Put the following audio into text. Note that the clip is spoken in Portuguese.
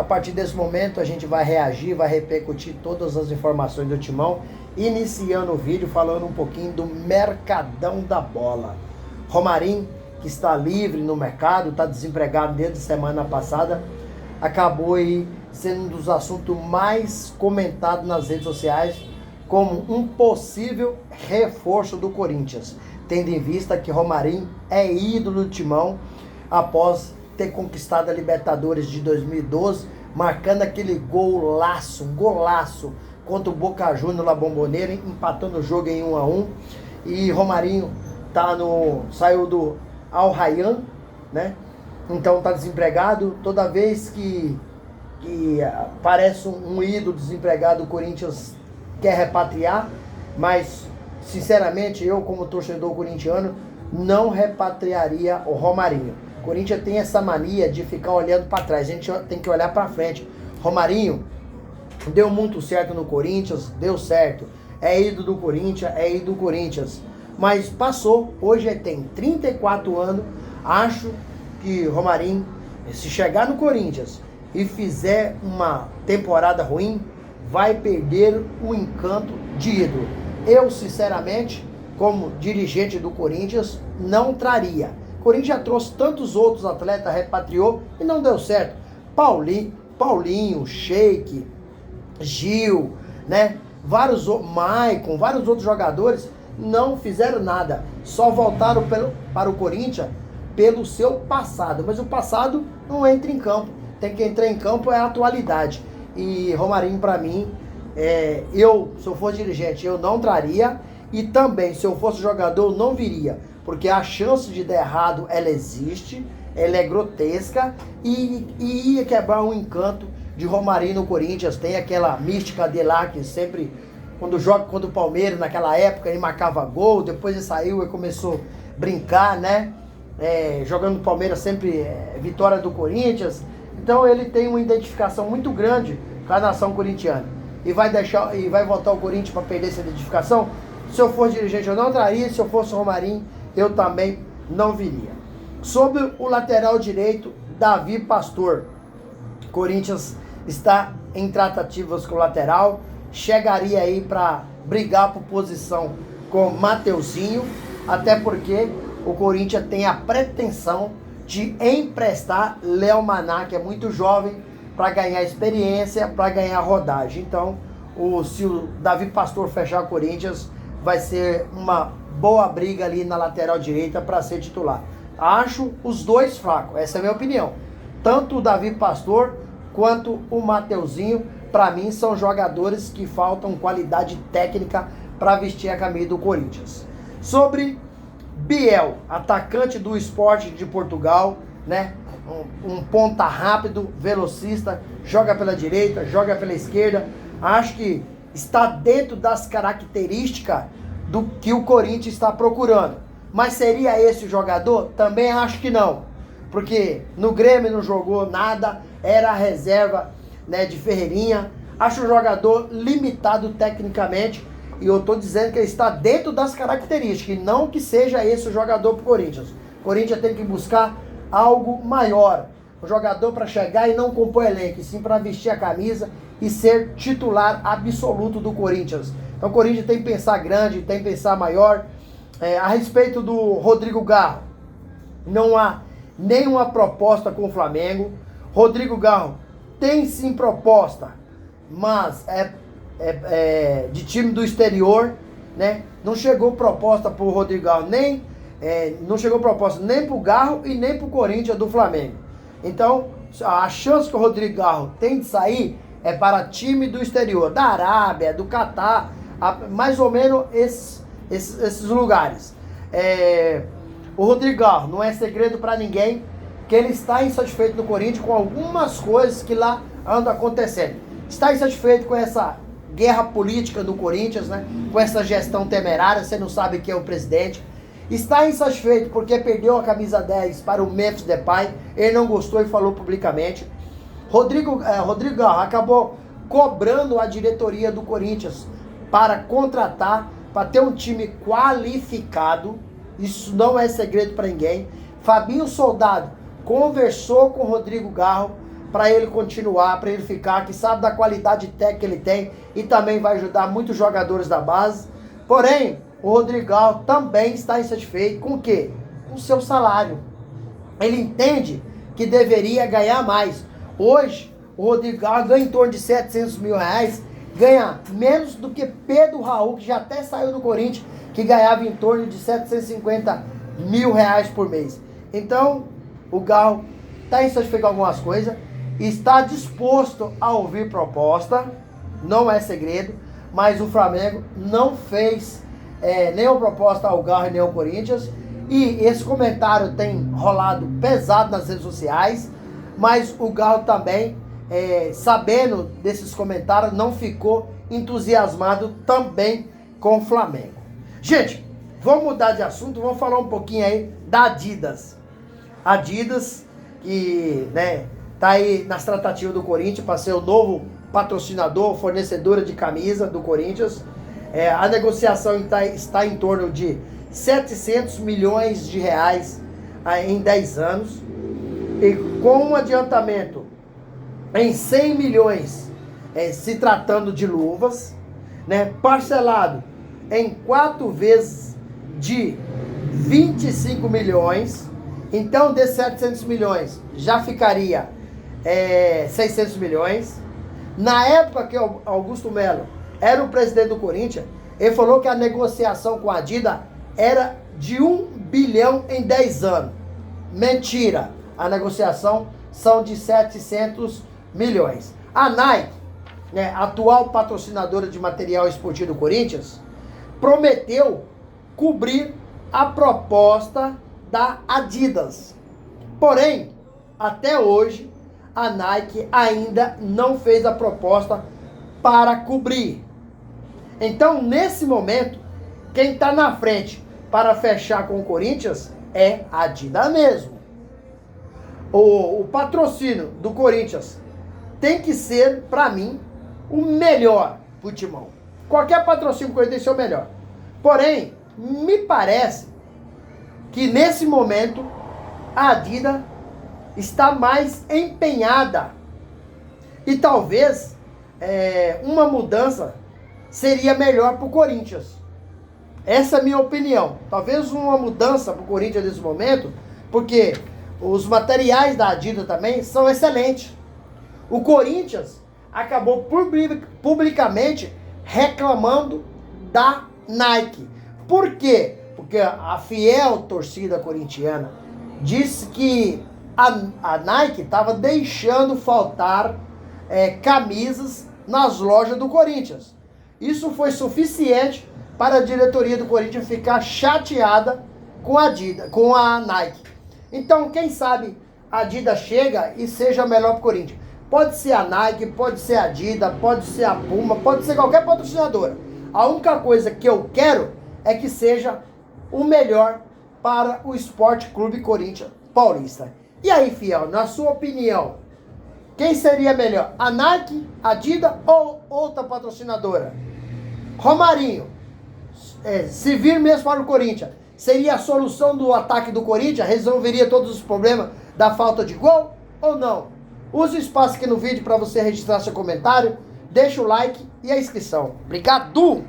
A partir desse momento a gente vai reagir, vai repercutir todas as informações do Timão, iniciando o vídeo falando um pouquinho do mercadão da bola. Romarinho, que está livre no mercado, está desempregado desde a semana passada, acabou aí sendo um dos assuntos mais comentados nas redes sociais como um possível reforço do Corinthians, tendo em vista que Romarinho é ídolo do Timão após ter conquistado a Libertadores de 2012, marcando aquele golaço contra o Boca Juniors na Bombonera, empatando o jogo em 1-1. E Romarinho saiu do Al Rayyan, né? Então tá desempregado. Toda vez que parece um ídolo desempregado, o Corinthians quer repatriar, mas sinceramente eu, como torcedor corintiano, não repatriaria o Romarinho. O Corinthians tem essa mania de ficar olhando para trás, a gente tem que olhar para frente. Romarinho deu muito certo no Corinthians, deu certo, é ídolo do Corinthians, mas passou, hoje ele tem 34 anos, acho que Romarinho, se chegar no Corinthians e fizer uma temporada ruim, vai perder o encanto de ídolo. Eu, sinceramente, como dirigente do Corinthians, não traria. O Corinthians já trouxe tantos outros atletas, repatriou e não deu certo. Paulinho, Sheik, Gil, né? Maicon, vários outros jogadores não fizeram nada. Só voltaram para o Corinthians pelo seu passado. Mas o passado não entra em campo. Tem que entrar em campo é a atualidade. E Romarinho, para mim, se eu fosse dirigente, eu não traria. E também, se eu fosse jogador, eu não viria. Porque a chance de dar errado, ela existe, ela é grotesca e ia quebrar o encanto de Romarinho no Corinthians. Tem aquela mística dele lá que sempre, quando joga contra o Palmeiras, naquela época, ele marcava gol, depois ele saiu e começou a brincar, né? Jogando no Palmeiras sempre vitória do Corinthians. Então ele tem uma identificação muito grande com a nação corintiana. E vai voltar o Corinthians para perder essa identificação? Se eu fosse dirigente, eu não traria. Se eu fosse Romarinho, eu também não viria. Sobre o lateral direito, Davi Pastor. Corinthians está em tratativas com o lateral. Chegaria aí para brigar por posição com Mateuzinho. Até porque o Corinthians tem a pretensão de emprestar Léo Maná, que é muito jovem, para ganhar experiência, para ganhar rodagem. Então, se o Davi Pastor fechar o Corinthians, vai ser uma boa briga ali na lateral direita para ser titular. Acho os dois fracos, essa é a minha opinião. Tanto o Davi Pastor quanto o Mateuzinho, para mim, são jogadores que faltam qualidade técnica para vestir a camisa do Corinthians. Sobre Biel, atacante do Sport de Portugal, né? Um ponta rápido, velocista, joga pela direita, joga pela esquerda. Acho que está dentro das características do que o Corinthians está procurando. Mas seria esse o jogador? Também acho que não. Porque no Grêmio não jogou nada, era a reserva, né, de Ferreirinha. Acho um jogador limitado tecnicamente. E eu estou dizendo que ele está dentro das características. E não que seja esse o jogador para o Corinthians. O Corinthians tem que buscar algo maior. Um jogador para chegar e não compor elenco, e sim para vestir a camisa e ser titular absoluto do Corinthians. Então o Corinthians tem que pensar grande, tem que pensar maior. A respeito do Rodrigo Garro, não há nenhuma proposta com o Flamengo. Rodrigo Garro tem sim proposta, mas de time do exterior, né? Não chegou proposta para o Rodrigo Garro, não chegou proposta nem para o Garro e nem para o Corinthians do Flamengo. Então, a chance que o Rodrigo Garro tem de sair é para time do exterior, da Arábia, do Catar, mais ou menos esses lugares. O Rodrigo Garro, não é segredo para ninguém que ele está insatisfeito no Corinthians com algumas coisas que lá andam acontecendo. Está insatisfeito com essa guerra política do Corinthians, né? Com essa gestão temerária, você não sabe quem é o presidente. Está insatisfeito porque perdeu a camisa 10 para o Memphis Depay, ele não gostou e falou publicamente. Rodrigo Garro acabou cobrando a diretoria do Corinthians para contratar, para ter um time qualificado. Isso não é segredo para ninguém. Fabinho Soldado conversou com o Rodrigo Garro para ele continuar, para ele ficar, que sabe da qualidade técnica que ele tem e também vai ajudar muitos jogadores da base. Porém, o Rodrigão também está insatisfeito com o quê? Com o seu salário. Ele entende que deveria ganhar mais. Hoje, o Rodrigão ganha em torno de 700 mil reais, ganha menos do que Pedro Raul, que já até saiu do Corinthians, que ganhava em torno de 750 mil reais por mês. Então, o Galo está insatisfeito com algumas coisas, está disposto a ouvir proposta, não é segredo, mas o Flamengo não fez nenhuma proposta ao Galo e nem ao Corinthians, e esse comentário tem rolado pesado nas redes sociais, mas o Galo também, sabendo desses comentários, não ficou entusiasmado também com o Flamengo. Gente, vamos mudar de assunto, vamos falar um pouquinho aí da Adidas. Adidas, que tá aí nas tratativas do Corinthians para ser o novo patrocinador, fornecedora de camisa do Corinthians. A negociação está em torno de 700 milhões de reais em 10 anos. E com um adiantamento em 100 milhões, se tratando de luvas, parcelado em 4 vezes de 25 milhões. Então, desses 700 milhões, já ficaria 600 milhões. Na época que o Augusto Melo era o presidente do Corinthians, ele falou que a negociação com a Adidas era de 1 bilhão em 10 anos. Mentira! A negociação são de 700 milhões. A Nike, atual patrocinadora de material esportivo do Corinthians, prometeu cobrir a proposta da Adidas. Porém, até hoje, a Nike ainda não fez a proposta para cobrir. Então, nesse momento, quem está na frente para fechar com o Corinthians é a Adidas mesmo. O patrocínio do Corinthians tem que ser, para mim, o melhor pro Timão. Qualquer patrocínio do Corinthians tem que ser o melhor. Porém, me parece que nesse momento a Adidas está mais empenhada. E talvez uma mudança seria melhor para o Corinthians. Essa é a minha opinião. Talvez uma mudança para o Corinthians nesse momento, porque os materiais da Adidas também são excelentes. O Corinthians acabou publicamente reclamando da Nike. Por quê? Porque a fiel torcida corintiana disse que a Nike estava deixando faltar camisas nas lojas do Corinthians. Isso foi suficiente para a diretoria do Corinthians ficar chateada com a Adidas, com a Nike. Então, quem sabe a Adidas chega e seja melhor para o Corinthians. Pode ser a Nike, pode ser a Adidas, pode ser a Puma, pode ser qualquer patrocinadora. A única coisa que eu quero é que seja o melhor para o Esporte Clube Corinthians Paulista. E aí, fiel, na sua opinião, quem seria melhor? A Nike, a Adidas ou outra patrocinadora? Romarinho, se vir mesmo para o Corinthians, seria a solução do ataque do Corinthians? Resolveria todos os problemas da falta de gol ou não? Use o espaço aqui no vídeo para você registrar seu comentário, deixa o like e a inscrição. Obrigado!